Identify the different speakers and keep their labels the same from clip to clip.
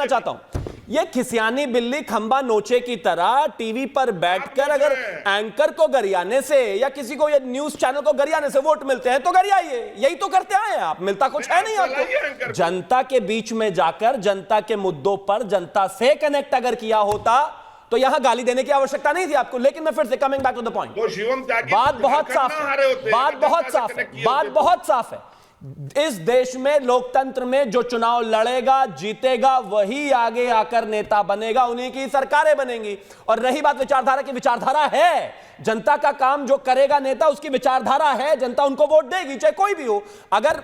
Speaker 1: कहना चाहता हूं, ये खिसियानी बिल्ली खंबा नोचे की तरह टीवी पर बैठकर अगर एंकर को गरियाने से या किसी को ये न्यूज चैनल को गरियाने से वोट मिलते हैं तो गरियाइए, यही तो करते आए आप, मिलता कुछ है नहीं आपको। जनता के बीच में जाकर जनता के मुद्दों पर जनता से कनेक्ट अगर किया होता तो यहां गाली देने की आवश्यकता नहीं थी आपको। लेकिन मैं फिर से coming back to the point, बात बहुत साफ है, बात बहुत साफ है, बात बहुत साफ है। इस देश में लोकतंत्र में जो चुनाव लड़ेगा जीतेगा वही आगे आकर नेता बनेगा, उन्हीं की सरकारें बनेंगी। और रही बात विचारधारा की, विचारधारा है, जनता का काम जो करेगा नेता उसकी विचारधारा है, जनता उनको वोट देगी चाहे कोई भी हो। अगर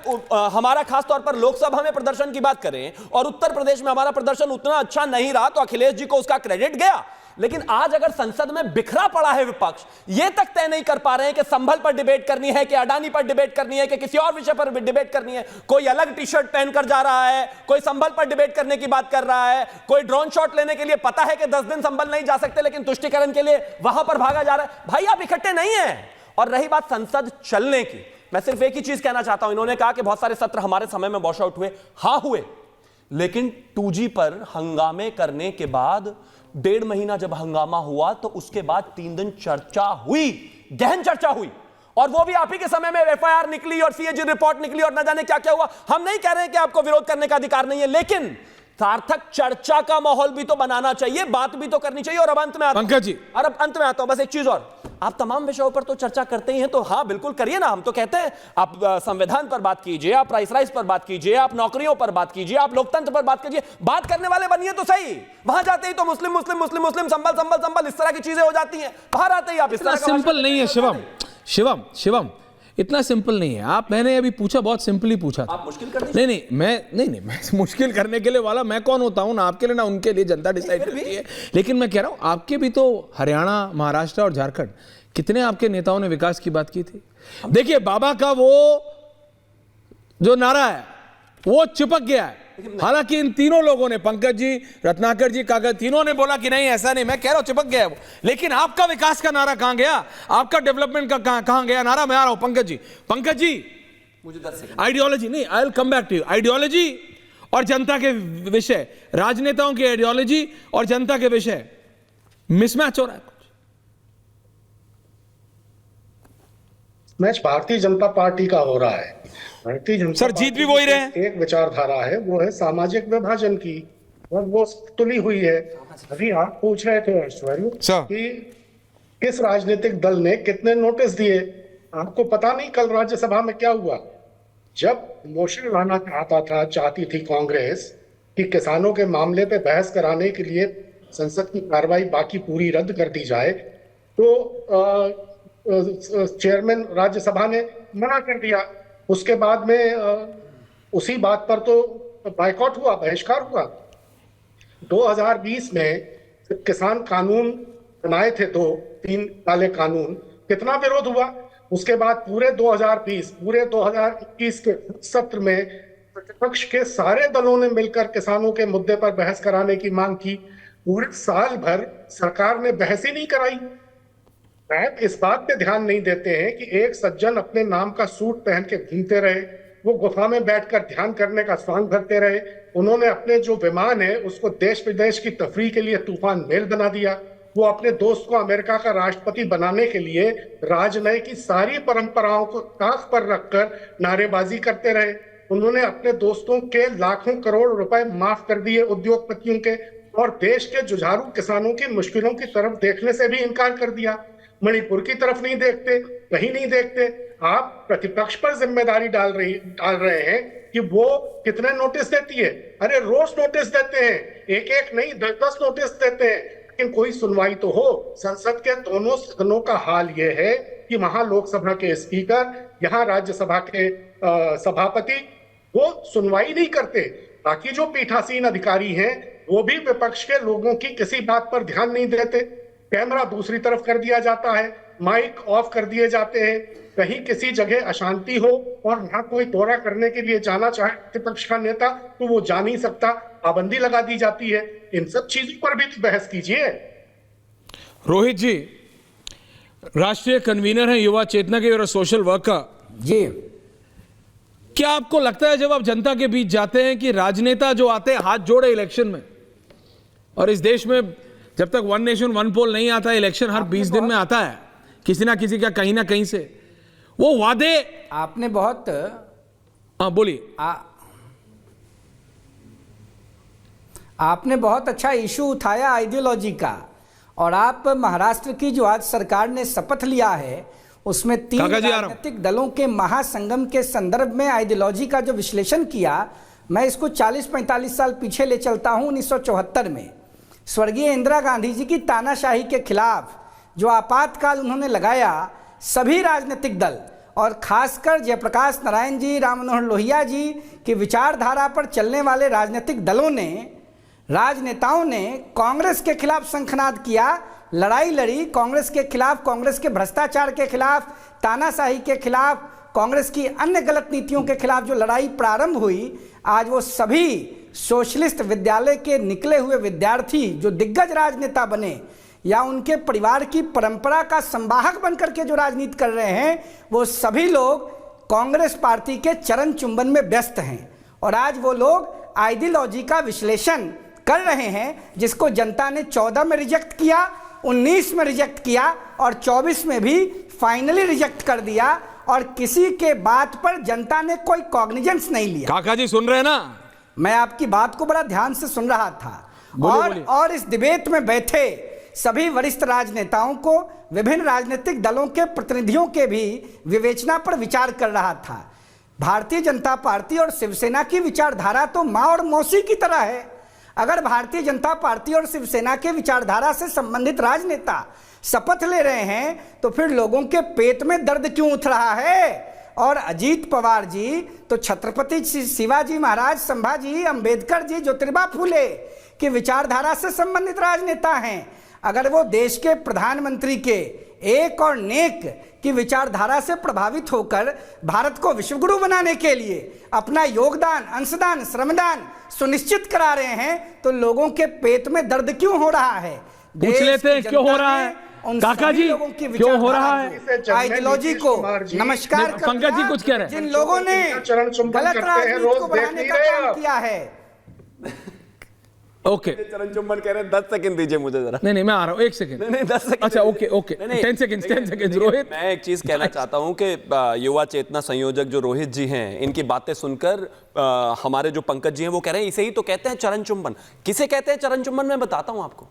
Speaker 1: हमारा खासतौर पर लोकसभा में प्रदर्शन की बात करें और उत्तर प्रदेश में हमारा प्रदर्शन उतना अच्छा नहीं रहा तो अखिलेश जी को उसका क्रेडिट गया। लेकिन आज अगर संसद में बिखरा पड़ा है विपक्ष, यह तक तय नहीं कर पा रहे हैं कि संभल पर डिबेट करनी है, कि अडानी पर डिबेट करनी है, कि किसी और विषय पर डिबेट करनी है, कोई अलग टी शर्ट पहनकर जा रहा है, कोई संभल पर डिबेट करने की बात कर रहा है, कोई ड्रोन शॉट लेने के लिए पता है कि 10 दिन संभल नहीं जा सकते लेकिन तुष्टिकरण के लिए वहां पर भागा जा रहा है। भाई आप इकट्ठे नहीं है। और रही बात संसद चलने की, मैं सिर्फ एक ही चीज कहना चाहता हूं, इन्होंने कहा कि बहुत सारे सत्र हमारे समय में वॉश आउट हुए, हां हुए, लेकिन 2G पर हंगामे करने के बाद 1.5 महीना जब हंगामा हुआ तो उसके बाद 3 दिन चर्चा हुई, गहन चर्चा हुई, और वो भी आप ही के समय में FIR निकली और CAG रिपोर्ट निकली और न जाने क्या क्या हुआ। हम नहीं कह रहे हैं कि आपको विरोध करने का अधिकार नहीं है, लेकिन सार्थक चर्चा का माहौल भी तो बनाना चाहिए, बात भी तो करनी चाहिए। और अब अंत में आता हूं, पंकज जी, और अब अंत में आता हूं, बस एक चीज और, आप तमाम विषयों पर तो चर्चा करते ही हैं, तो हाँ बिल्कुल करिए ना, हम तो कहते हैं आप संविधान पर बात कीजिए, आप राइस पर बात कीजिए, आप नौकरियों पर बात कीजिए, आप लोकतंत्र पर बात कीजिए, बात करने वाले बनिए तो सही। वहां जाते ही तो मुस्लिम मुस्लिम मुस्लिम मुस्लिम संभल संभल संभल इस तरह की चीजें हो जाती हैं, बाहर आते ही आप इस तरह का
Speaker 2: सिंपल नहीं है। शिवम इतना सिंपल नहीं है। आप, मैंने अभी पूछा, बहुत सिंपली पूछा था।
Speaker 1: आप मुश्किल कर दीजिए।
Speaker 2: नहीं, मैं मुश्किल करने के लिए वाला मैं कौन होता हूं? ना आपके लिए ना उनके लिए, जनता डिसाइड करती है। लेकिन मैं कह रहा हूं, आपके भी तो हरियाणा, महाराष्ट्र और झारखंड, कितने आपके नेताओं ने विकास की बात की थी? देखिए, बाबा का वो जो नारा है वो चिपक गया है। हालांकि इन तीनों लोगों ने, पंकज जी, रत्नाकर जी, कागज, तीनों ने बोला कि नहीं ऐसा नहीं, मैं कह रहा हूं चिपक गया है वो। लेकिन आपका विकास का नारा कहां गया? आपका डेवलपमेंट का कहां गया नारा? मैं आ रहा हूं पंकज जी,
Speaker 1: मुझे 10 सेकंड।
Speaker 2: आइडियोलॉजी नहीं, I will come back to you. Ideology और जनता के विषय, राजनेताओं की आइडियोलॉजी और जनता के विषय मिसमैच हो रहा है।
Speaker 3: मैच भारतीय जनता पार्टी का हो रहा है। भारतीय जनता
Speaker 2: सर, जीत भी वही रहे।
Speaker 3: एक विचारधारा है, वो है सामाजिक विभाजन की, और वो तुली हुई है। अभी आप पूछ रहे थे ऐश्वर्य कि किस राजनीतिक दल ने कितने नोटिस दिए। आपको पता नहीं कल राज्यसभा में क्या हुआ? जब मोशन लाना चाहती थी कांग्रेस कि किसानों के मामले पे बहस कराने के लिए संसद की कार्रवाई बाकी पूरी रद्द कर दी जाए, तो चेयरमैन राज्यसभा ने मना कर दिया। उसके बाद में उसी बात पर तो बायकॉट हुआ, बहिष्कार हुआ। 2020 में किसान कानून बनाए थे, तो 3 काले कानून, कितना विरोध हुआ। उसके बाद पूरे 2021 के सत्र में प्रतिपक्ष के सारे दलों ने मिलकर किसानों के मुद्दे पर बहस कराने की मांग की। पूरे साल भर सरकार ने बहस ही नहीं कराई। इस बात पे ध्यान नहीं देते हैं कि एक सज्जन अपने नाम का सूट पहन के घूमते रहे, वो गुफा में बैठकर ध्यान करने का स्वांग भरते रहे। उन्होंने अपने जो विमान है उसको देश विदेश की तफरीह के लिए तूफान मेल बना दिया। वो अपने दोस्त को अमेरिका का राष्ट्रपति बनाने के लिए राजनय की सारी परंपराओं को ताक पर रखकर नारेबाजी करते रहे। उन्होंने अपने दोस्तों के लाखों करोड़ रुपए माफ कर दिए उद्योगपतियों के, और देश के जुझारू किसानों की मुश्किलों की तरफ देखने से भी इनकार कर दिया। मणिपुर की तरफ नहीं देखते, कहीं नहीं देखते। आप प्रतिपक्ष पर जिम्मेदारी डाल रहे हैं कि वो कितने नोटिस देती है। अरे रोज नोटिस देते हैं, एक नहीं 10 नोटिस देते हैं, लेकिन कोई सुनवाई तो हो। संसद के दोनों सदनों का हाल ये है कि वहां लोकसभा के स्पीकर, यहाँ राज्यसभा के सभापति, वो सुनवाई नहीं करते। बाकी जो पीठासीन अधिकारी हैं वो भी विपक्ष के लोगों की किसी बात पर ध्यान नहीं देते। कैमरा दूसरी तरफ कर दिया जाता है, माइक ऑफ कर दिए जाते हैं। कहीं किसी जगह अशांति हो और वहां कोई दौरा करने के लिए जाना चाहे प्रतिपक्ष का नेता, तो वो जा नहीं सकता, पाबंदी लगा दी जाती है। इन सब चीजों पर भी तो बहस कीजिए।
Speaker 2: रोहित जी, राष्ट्रीय कन्वीनर है युवा चेतना के और सोशल वर्कर
Speaker 4: जी,
Speaker 2: क्या आपको लगता है जब आप जनता के बीच जाते हैं कि राजनेता जो आते हैं हाथ जोड़े इलेक्शन में, और इस देश में जब तक वन नेशन वन पोल नहीं आता, इलेक्शन हर 20 दिन में आता है किसी ना किसी का कहीं ना कहीं से, वो वादे
Speaker 4: आपने बहुत
Speaker 2: हाँ बोलिए।
Speaker 4: आपने बहुत अच्छा इशू उठाया आइडियोलॉजी का, और आप महाराष्ट्र की जो आज सरकार ने शपथ लिया है उसमें 3 राजनीतिक दलों के महासंगम के संदर्भ में आइडियोलॉजी का जो विश्लेषण किया, मैं इसको 40-45 साल पीछे ले चलता हूं। 1974 में स्वर्गीय इंदिरा गांधी जी की तानाशाही के खिलाफ जो आपातकाल उन्होंने लगाया, सभी राजनीतिक दल और खासकर जयप्रकाश नारायण जी, राम मनोहर लोहिया जी की विचारधारा पर चलने वाले राजनीतिक दलों ने, राजनेताओं ने कांग्रेस के खिलाफ शंखनाद किया, लड़ाई लड़ी कांग्रेस के खिलाफ, कांग्रेस के भ्रष्टाचार के खिलाफ, तानाशाही के खिलाफ, कांग्रेस की अन्य गलत नीतियों के खिलाफ जो लड़ाई प्रारंभ हुई, आज वो सभी सोशलिस्ट विद्यालय के निकले हुए विद्यार्थी जो दिग्गज राजनेता बने या उनके परिवार की परंपरा का संवाहक बनकर के जो राजनीति कर रहे हैं, वो सभी लोग कांग्रेस पार्टी के चरण चुंबन में व्यस्त हैं। और आज वो लोग आइडियोलॉजी का विश्लेषण कर रहे हैं जिसको जनता ने 14 में रिजेक्ट किया, 19 में रिजेक्ट किया और 24 में भी फाइनली रिजेक्ट कर दिया, और किसी के बात पर जनता ने कोई कॉग्निजेंस नहीं लिया।
Speaker 2: काका जी सुन रहे हैं ना?
Speaker 4: मैं आपकी बात को बड़ा ध्यान से सुन रहा था। और इस डिबेट में बैठे सभी वरिष्ठ राजनेताओं को, विभिन्न राजनीतिक दलों के प्रतिनिधियों के भी विवेचना पर विचार कर रहा था। भारतीय जनता पार्टी और शिवसेना की विचारधारा तो माँ और मौसी की तरह है। अगर भारतीय जनता पार्टी और शिवसेना के विचारधारा से संबंधित राजनेता शपथ ले रहे हैं तो फिर लोगों के पेट में दर्द क्यों उठ रहा है? और अजीत पवार जी तो छत्रपति शिवाजी महाराज, संभाजी, अंबेडकर जी, ज्योतिबा फूले की विचारधारा से संबंधित राजनेता हैं। अगर वो देश के प्रधानमंत्री के एक और नेक की विचारधारा से प्रभावित होकर भारत को विश्वगुरु बनाने के लिए अपना योगदान, अंशदान, श्रमदान सुनिश्चित करा रहे हैं तो लोगों के पेट में दर्द क्यों हो रहा है?
Speaker 2: पूछ लेते हैं क्यों हो रहा है काका जी, क्यों हो रहा है?
Speaker 4: आइडियोलॉजी को नमस्कार।
Speaker 2: पंकज जी कुछ कह रहे हैं।
Speaker 4: जिन लोगों ने गलत राजनीति को बढ़ाने का काम किया है।
Speaker 2: ओके,
Speaker 1: चरण चुंबन कह रहे हैं, 10 सेकंड दीजिए मुझे जरा।
Speaker 2: नहीं मैं आ रहा हूँ, 1 सेकंड।
Speaker 1: नहीं 10 सेकंड।
Speaker 2: अच्छा ओके 10 सेकंड रोहित।
Speaker 1: मैं एक चीज कहना चाहता हूं कि युवा चेतना संयोजक जो रोहित जी हैं, इनकी बातें सुनकर हमारे जो पंकज जी हैं वो कह रहे हैं इसे ही तो कहते हैं चरण चुंबन। किसे कहते हैं चरण चुंबन? मैं बताता हूं आपको।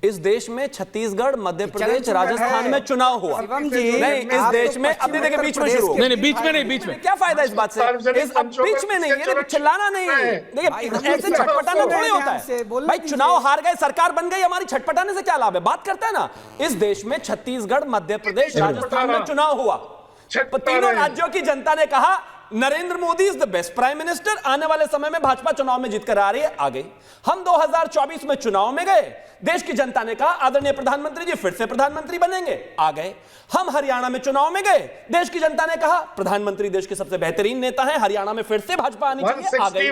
Speaker 1: इस देश में छत्तीसगढ़, मध्य प्रदेश, राजस्थान में चुनाव हुआ। नहीं, इस देश में अभी देखिए बीच में शुरू हो।
Speaker 2: नहीं बीच में
Speaker 1: क्या फायदा इस बात से? बीच में नहीं है, चिल्लाना नहीं है। देखिए ऐसे छटपटाना थोड़ी होता है भाई। चुनाव हार गए, सरकार बन गई, हमारी छटपटाने से क्या लाभ है? बात करते हैं ना। इस देश में छत्तीसगढ़, मध्य प्रदेश, राजस्थान में चुनाव हुआ। तीनों राज्यों की जनता ने कहा Narendra Modi is the best prime minister. आने वाले समय में भाजपा चुनाव में जीतकर आ रही है, आ गई। हम 2024 में चुनाव में गए, देश की जनता ने कहा आदरणीय प्रधानमंत्री जी फिर से प्रधानमंत्री बनेंगे, आ गए। हम हरियाणा में चुनाव में गए, देश की जनता ने कहा प्रधानमंत्री देश के सबसे बेहतरीन नेता हैं, हरियाणा में फिर से भाजपा आनी चाहिए, आ गए।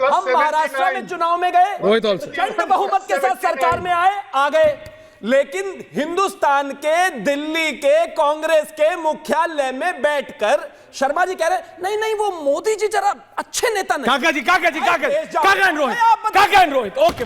Speaker 1: हम महाराष्ट्र में चुनाव में गए, प्रचंड बहुमत के साथ सरकार में आए, आ गए। लेकिन हिंदुस्तान के दिल्ली के कांग्रेस के मुख्यालय में बैठकर शर्मा जी कह रहे नहीं वो मोदी जी जरा अच्छे नेता नहीं।
Speaker 2: काका जी रोहित, ओके